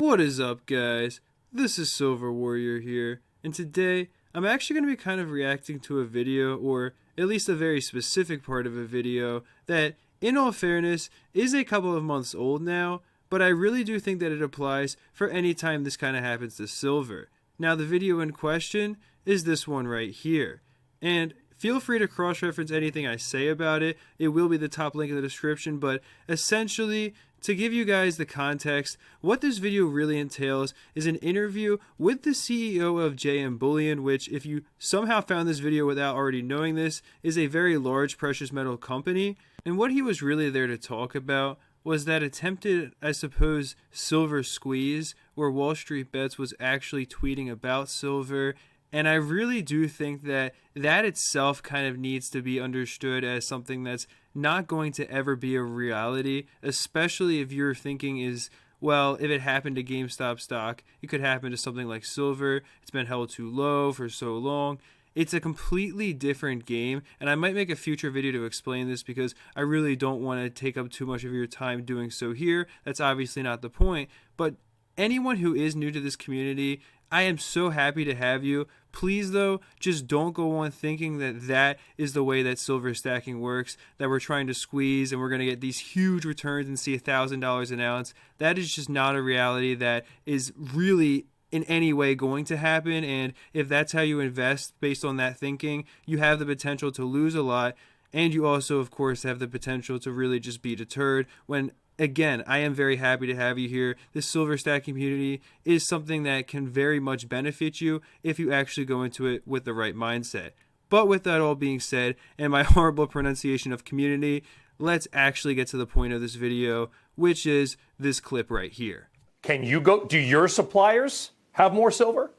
What is up, guys? This is Silver Warrior here, and today I'm actually going to be kind of reacting to a video, or at least a very specific part of a video that, in all fairness, is a couple of months old now, but I really do think that it applies for any time this kind of happens to silver. Now, the video in question is this one right here, and feel free to cross-reference anything I say about it. It will be the top link in the description, but essentially, to give you guys the context, what this video really entails is an interview with the CEO of JM Bullion, which, if you somehow found this video without already knowing this, is a very large precious metal company. And what he was really there to talk about was that attempted, I suppose, silver squeeze, where Wall Street Bets was actually tweeting about silver. And I really do think that that itself kind of needs to be understood as something that's not going to ever be a reality, especially if your thinking is, well, if it happened to GameStop stock, it could happen to something like silver. It's been held too low for so long. It's a completely different game, and I might make a future video to explain this because I really don't want to take up too much of your time doing so here. That's obviously not the point, but anyone who is new to this community, I am so happy to have you. Please, though, just don't go on thinking that that is the way that silver stacking works, that we're trying to squeeze and we're going to get these huge returns and see $1,000 an ounce. That is just not a reality that is really in any way going to happen. And if that's how you invest based on that thinking, you have the potential to lose a lot. And you also, of course, have the potential to really just be deterred when, again, I am very happy to have you here. This silver stacking community is something that can very much benefit you if you actually go into it with the right mindset. But with that all being said, and my horrible pronunciation of community, let's actually get to the point of this video, which is this clip right here. Can you go, do your suppliers have more silver?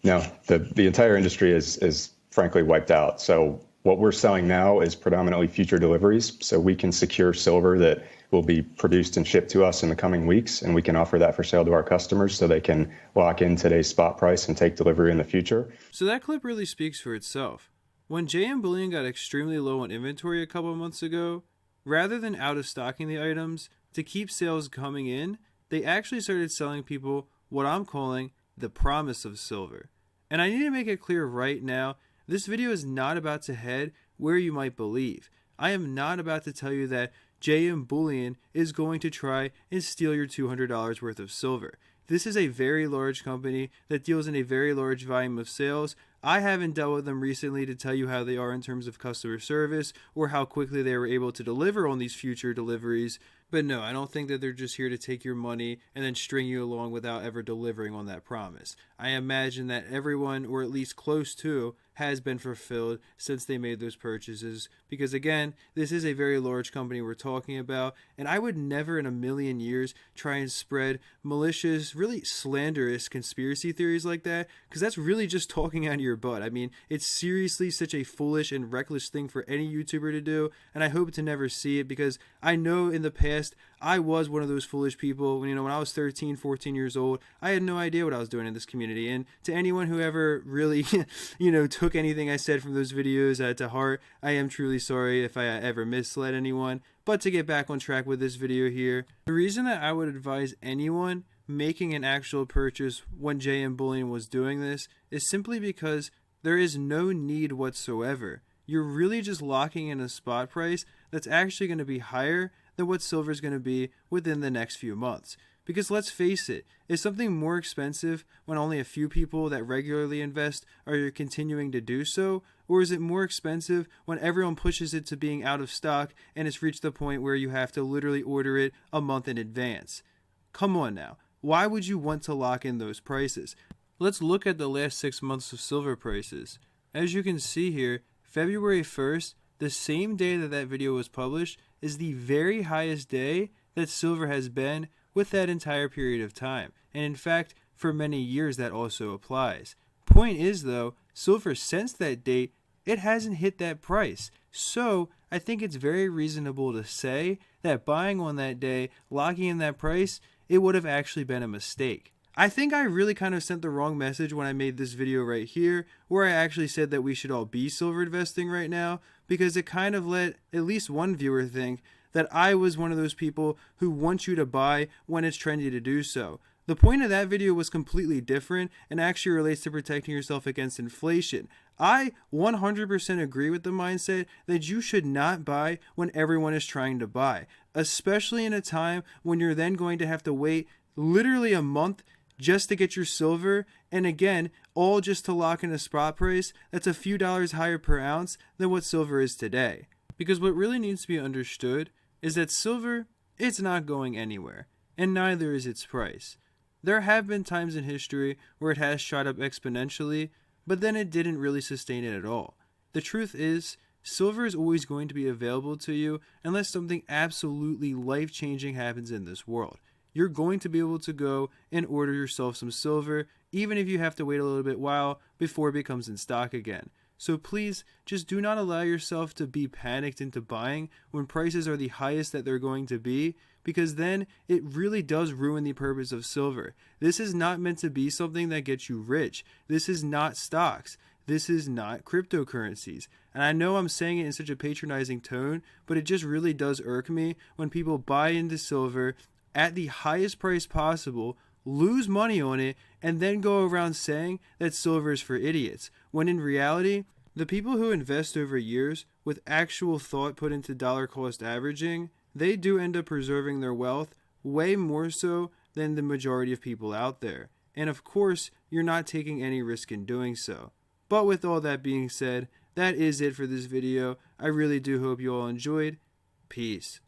No, the entire industry is frankly wiped out. So what we're selling now is predominantly future deliveries. So we can secure silver that will be produced and shipped to us in the coming weeks, and we can offer that for sale to our customers so they can lock in today's spot price and take delivery in the future. So that clip really speaks for itself. When JM Bullion got extremely low on inventory a couple of months ago, rather than out of stocking the items to keep sales coming in, they actually started selling people what I'm calling the promise of silver. And I need to make it clear right now, this video is not about to head where you might believe. I am not about to tell you that JM Bullion is going to try and steal your $200 worth of silver. This is a very large company that deals in a very large volume of sales. I haven't dealt with them recently to tell you how they are in terms of customer service or how quickly they were able to deliver on these future deliveries. But no, I don't think that they're just here to take your money and then string you along without ever delivering on that promise. I imagine that everyone, or at least close to, has been fulfilled since they made those purchases. Because again, this is a very large company we're talking about, and I would never in a million years try and spread malicious, really slanderous conspiracy theories like that, because that's really just talking out of your butt. I mean, it's seriously such a foolish and reckless thing for any YouTuber to do, and I hope to never see it, because I know in the past I was one of those foolish people. When I was 13, 14 years old, I had no idea what I was doing in this community. And to anyone who ever really, took anything I said from those videos to heart, I am truly sorry if I ever misled anyone. But to get back on track with this video here, the reason that I would advise anyone making an actual purchase when JM Bullion was doing this is simply because there is no need whatsoever. You're really just locking in a spot price that's actually going to be higher than what silver is going to be within the next few months. Because let's face it, is something more expensive when only a few people that regularly invest are continuing to do so? Or is it more expensive when everyone pushes it to being out of stock and it's reached the point where you have to literally order it a month in advance? Come on now. Why would you want to lock in those prices? Let's look at the last 6 months of silver prices. As you can see here, February 1st, the same day that that video was published, is the very highest day that silver has been with that entire period of time. And in fact, for many years that also applies. Point is though, silver since that date, it hasn't hit that price. So I think it's very reasonable to say that buying on that day, locking in that price, it would have actually been a mistake. I think I really kind of sent the wrong message when I made this video right here, where I actually said that we should all be silver investing right now, because it kind of let at least one viewer think that I was one of those people who want you to buy when it's trendy to do so. The point of that video was completely different and actually relates to protecting yourself against inflation. I 100% agree with the mindset that you should not buy when everyone is trying to buy, especially in a time when you're then going to have to wait literally a month just to get your silver, and again, all just to lock in a spot price that's a few dollars higher per ounce than what silver is today. Because what really needs to be understood is that silver, it's not going anywhere, and neither is its price. There have been times in history where it has shot up exponentially, but then it didn't really sustain it at all. The truth is, silver is always going to be available to you unless something absolutely life-changing happens in this world. You're going to be able to go and order yourself some silver, even if you have to wait a little bit while before it becomes in stock again. So please, just do not allow yourself to be panicked into buying when prices are the highest that they're going to be, because then it really does ruin the purpose of silver. This is not meant to be something that gets you rich. This is not stocks. This is not cryptocurrencies. And I know I'm saying it in such a patronizing tone, but it just really does irk me when people buy into silver at the highest price possible, lose money on it, and then go around saying that silver is for idiots, when in reality, the people who invest over years with actual thought put into dollar cost averaging, they do end up preserving their wealth way more so than the majority of people out there. And of course, you're not taking any risk in doing so. But with all that being said, that is it for this video. I really do hope you all enjoyed. Peace.